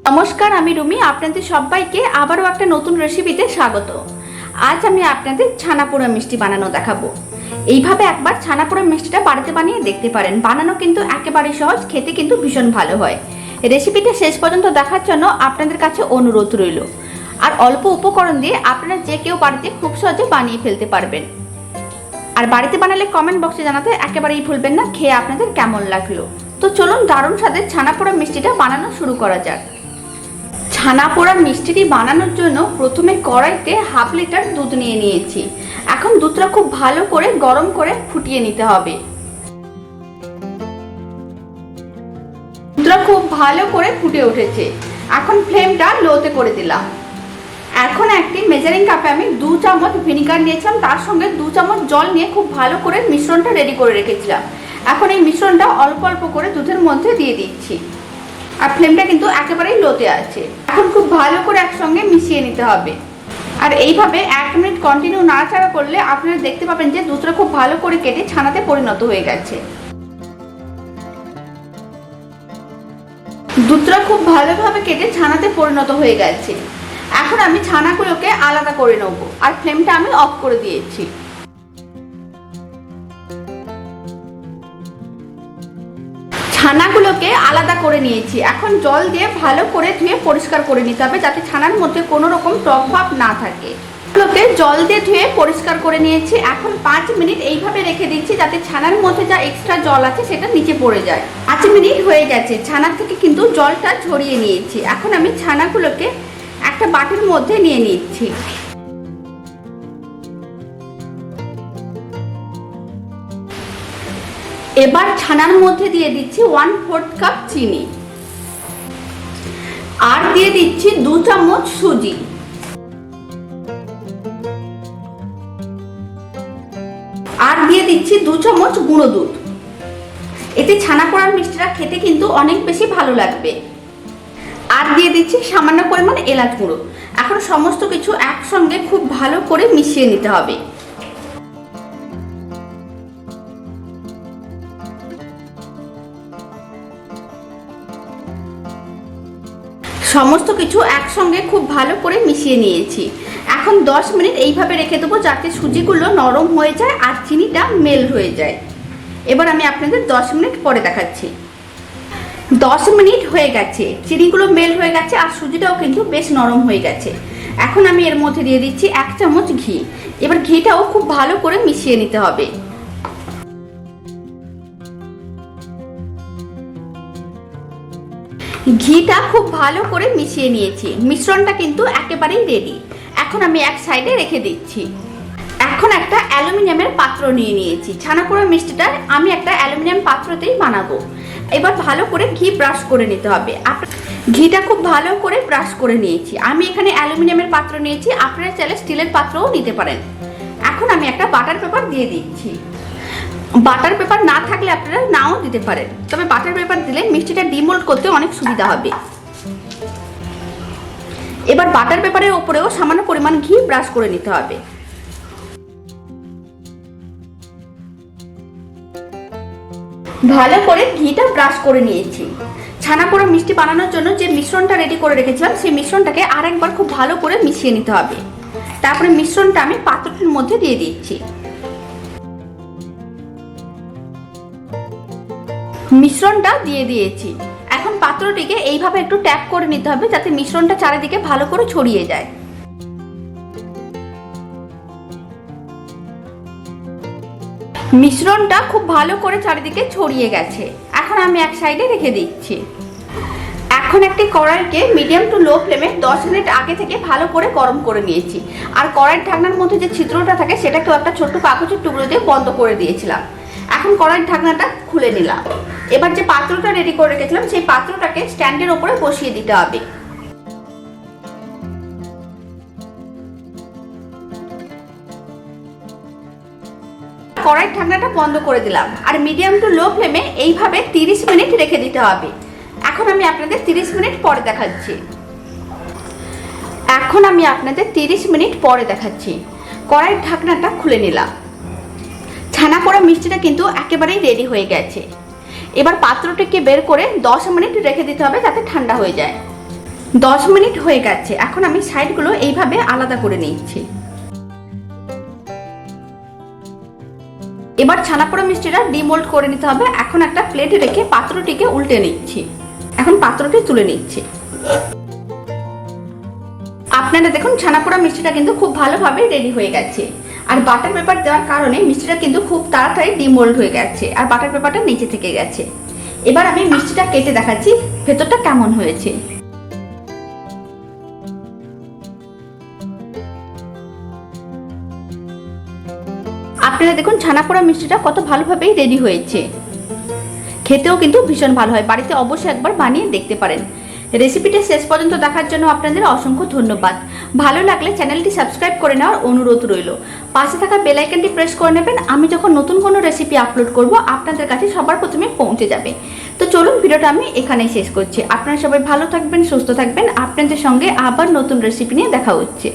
নমস্কার, আমি রুমি। আপনাদের সবাইকে আবারও একটা নতুন রেসিপিতে স্বাগত। আজ আমি আপনাদের ছানা পোড়া মিষ্টি বানানো দেখাবো। এইভাবে একবার ছানা পোড়া মিষ্টিটা বাড়িতে বানিয়ে দেখতে পারেন। বানানো কিন্তু একেবারে সহজ, খেতে কিন্তু ভীষণ ভালো হয়। রেসিপিটা শেষ পর্যন্ত দেখার জন্য আপনাদের কাছে অনুরোধ রইল। আর অল্প উপকরণ দিয়ে আপনারা যে কেউ বাড়িতে খুব সহজে বানিয়ে ফেলতে পারবেন। আর বাড়িতে বানালে কমেন্ট বক্সে জানাতে একেবারেই ভুলবেন না খেয়ে আপনাদের কেমন লাগলো। তো চলুন দারুণ স্বাদের ছানা পোড়া মিষ্টিটা বানানো শুরু করা যাক। ছানা পোড়া মিষ্টিটি বানানোর জন্য প্রথমে কড়াইতে হাফ লিটার দুধ নিয়ে নিয়েছি। এখন দুধটা খুব ভালো করে গরম করে ফুটিয়ে নিতে হবে। দুধটা খুব ভালো করে ফুটে উঠেছে। এখন ফ্লেমটা লোতে করে দিলাম। এখন একটি মেজারিং কাপে আমি 2 চামচ ভিনিগার নিয়েছিলাম, তার সঙ্গে 2 চামচ জল নিয়ে খুব ভালো করে মিশ্রণটা রেডি করে রেখেছিলাম। এখন এই মিশ্রণটা অল্প অল্প করে দুধের মধ্যে দিয়ে দিচ্ছি। আর ফ্লেমটা কিন্তু একেবারেই লোতে আছে। এখন খুব ভালো করে একসঙ্গে মিশিয়ে নিতে হবে। আর এইভাবে 1 মিনিট কন্টিনিউ নাড়াচাড়া করলে আপনারা দেখতে পাবেন যে দুধটা খুব ভালো করে কেটে ছানাতে পরিণত হয়ে গেছে। দুধটা খুব ভালোভাবে কেটে ছানাতে পরিণত হয়ে গেছে। এখন আমি ছানাগুলোকে আলাদা করে নেব। আর ফ্লেমটা আমি অফ করে দিয়েছি। ছানাগুলোকে আলাদা করে নিয়েছি। এখন জল দিয়ে ভালো করে ধুয়ে পরিষ্কার করে নিতে হবে, যাতে ছানার মধ্যে কোনো রকম টক ভাব না থাকে। এগুলোকে জল দিয়ে ধুয়ে পরিষ্কার করে নিয়েছি। এখন 5 মিনিট এইভাবে রেখে দিচ্ছি, যাতে ছানার মধ্যে যা এক্সট্রা জল আছে সেটা নিচে পড়ে যায়। 5 মিনিট হয়ে গেছে। ছানার থেকে কিন্তু জলটা ঝরিয়ে নিয়েছি। এখন আমি ছানাগুলোকে একটা বাটির মধ্যে নিয়ে নিচ্ছি। এবার ছানার মধ্যে দিয়ে দিচ্ছি 1/4 কাপ চিনি। আর দিয়ে দিচ্ছি 2 চামচ সুজি। আর দিয়ে দিচ্ছি 2 চামচ গুঁড়ো দুধ। এতে ছানা পোড়ার মিষ্টিটা খেতে কিন্তু অনেক বেশি ভালো লাগবে। আর দিয়ে দিচ্ছি সামান্য পরিমাণ এলাচ গুঁড়ো। এখন সমস্ত কিছু একসঙ্গে খুব ভালো করে মিশিয়ে নিতে হবে। সমস্ত কিছু একসঙ্গে খুব ভালো করে মিশিয়ে নিয়েছি। এখন 10 মিনিট এইভাবে রেখে দেবো, যাতে সুজিগুলো নরম হয়ে যায় আর চিনিটা মেল্ট হয়ে যায়। এবার আমি আপনাদের 10 মিনিট পরে দেখাচ্ছি। 10 মিনিট হয়ে গেছে। চিনিগুলো মেল্ট হয়ে গেছে আর সুজিটাও কিন্তু বেশ নরম হয়ে গেছে। এখন আমি এর মধ্যে দিয়ে দিচ্ছি 1 চামচ ঘি। এবার ঘিটাও খুব ভালো করে মিশিয়ে নিতে হবে। ঘিটা খুব ভালো করে মিশিয়ে নিয়েছি। মিশ্রণটা কিন্তু একেবারেই রেডি। এখন আমি এক সাইডে রেখে দিচ্ছি। এখন একটা অ্যালুমিনিয়ামের পাত্র নিয়ে নিয়েছি। ছানা পোড়া মিষ্টিটা আমি একটা অ্যালুমিনিয়াম পাত্রতেই বানাবো। এবার ভালো করে ঘি ব্রাশ করে নিতে হবে। ঘিটা খুব ভালো করে ব্রাশ করে নিয়েছি। আমি এখানে অ্যালুমিনিয়ামের পাত্র নিয়েছি, আপনারা চাইলে স্টিলের পাত্রও নিতে পারেন। এখন আমি একটা বাটার পেপার দিয়ে দিচ্ছি। বাটার পেপার না থাকলে আপনারা নাও দিতে পারেন, তবে বাটার পেপার দিলে মিষ্টিটা ডিমোল্ড করতে অনেক সুবিধা হবে। এবার বাটার পেপারের উপরেও সামান্য পরিমাণ ঘি ব্রাশ করে নিতে হবে। ভালো করে ঘিটা ব্রাশ করে নিয়েছি। ছানা পোড়া মিষ্টি বানানোর জন্য যে মিশ্রণটা রেডি করে রেখেছিলাম, সেই মিশ্রণটাকে আরেকবার খুব ভালো করে মিশিয়ে নিতে হবে। তারপরে মিশ্রণটা আমি পাত্রটির মধ্যে দিয়ে দিচ্ছি। মিশ্রণটা দিয়ে দিয়েছি। এখন পাত্রটিকে এইভাবে একটু ট্যাপ করে নিতে হবে, যাতে মিশ্রণটা চারিদিকে ভালো করে ছড়িয়ে যায়। মিশ্রণটা খুব ভালো করে চারিদিকে ছড়িয়ে গেছে। এখন আমি এক সাইডে রেখে দিচ্ছি। এখন একটি কড়াইকে মিডিয়াম টু লো ফ্লেমে 10 মিনিট আগে থেকে ভালো করে গরম করে নিয়েছি। আর কড়াইয়ের ঢাকনার মধ্যে যে ছিদ্রটা থাকে সেটাকেও একটা ছোট্ট কাগজের টুকরো দিয়ে বন্ধ করে দিয়েছিলাম। এখন কড়াইয়ের ঢাকনাটা খুলে নিলাম। এবার যে পাত্রটা রেডি করে রেখেছিলাম, সেই পাত্রটাকে স্ট্যান্ডের উপরে বসিয়ে দিতে হবে। কড়াইয়ের ঢাকনাটা বন্ধ করে দিলাম। আর মিডিয়াম টু লো ফ্লেমে এইভাবে 30 মিনিট রেখে দিতে হবে। এখন আমি আপনাদের 30 মিনিট পরে দেখাচ্ছি। কড়াইয়ের ঢাকনাটা খুলে নিলাম। ছানা পোড়া মিষ্টিটা কিন্তু একেবারেই রেডি হয়ে গেছে। এবার পাত্রটিকে বের করে 10 মিনিট রেখে দিতে হবে, যাতে ঠান্ডা হয়ে যায়। 10 মিনিট হয়ে গেছে। এখন আমি সাইডগুলো এইভাবে আলাদা করে নিচ্ছি। এবার ছানা পোড়া মিষ্টিটা ডিমোল্ড করে নিতে হবে। এখন একটা প্লেটে রেখে পাত্রটিকে উল্টে নিচ্ছি। এখন পাত্রটি তুলে নিচ্ছি। আপনারা দেখুন ছানা পোড়া মিষ্টিটা কিন্তু খুব ভালোভাবে রেডি হয়ে গেছে। আর বাটার পেপার দেওয়ার কারণে মিষ্টিটা কিন্তু খুব তাড়াতাড়ি ডিমোল্ড হয়ে গেছে আর বাটার পেপারটা নিচে থেকে গেছে। এবার আমি মিষ্টিটা কেটে দেখাচ্ছি ভেতরটা কেমন হয়েছে। আপনারা দেখুন ছানা পোড়া মিষ্টিটা কত ভালোভাবেই রেডি হয়েছে। খেতেও কিন্তু ভীষণ ভালো হয়। বাড়িতে অবশ্যই একবার বানিয়ে দেখতে পারেন। রেসিপিটা শেষ পর্যন্ত দেখার জন্য আপনাদের অসংখ্য ধন্যবাদ। ভালো লাগলে চ্যানেলটি সাবস্ক্রাইব করে নেওয়ার অনুরোধ রইল। পাশে থাকা বেল আইকনটি প্রেস করে নেবেন। আমি যখন নতুন কোনো রেসিপি আপলোড করব আপনাদের কাছে সবার প্রথমে পৌঁছে যাবে। তো চলুন ভিডিওটা আমি এখানেই শেষ করছি। আপনারা সবাই ভালো থাকবেন, সুস্থ থাকবেন। আপনাদের সঙ্গে আবার নতুন রেসিপি নিয়ে দেখা হচ্ছে।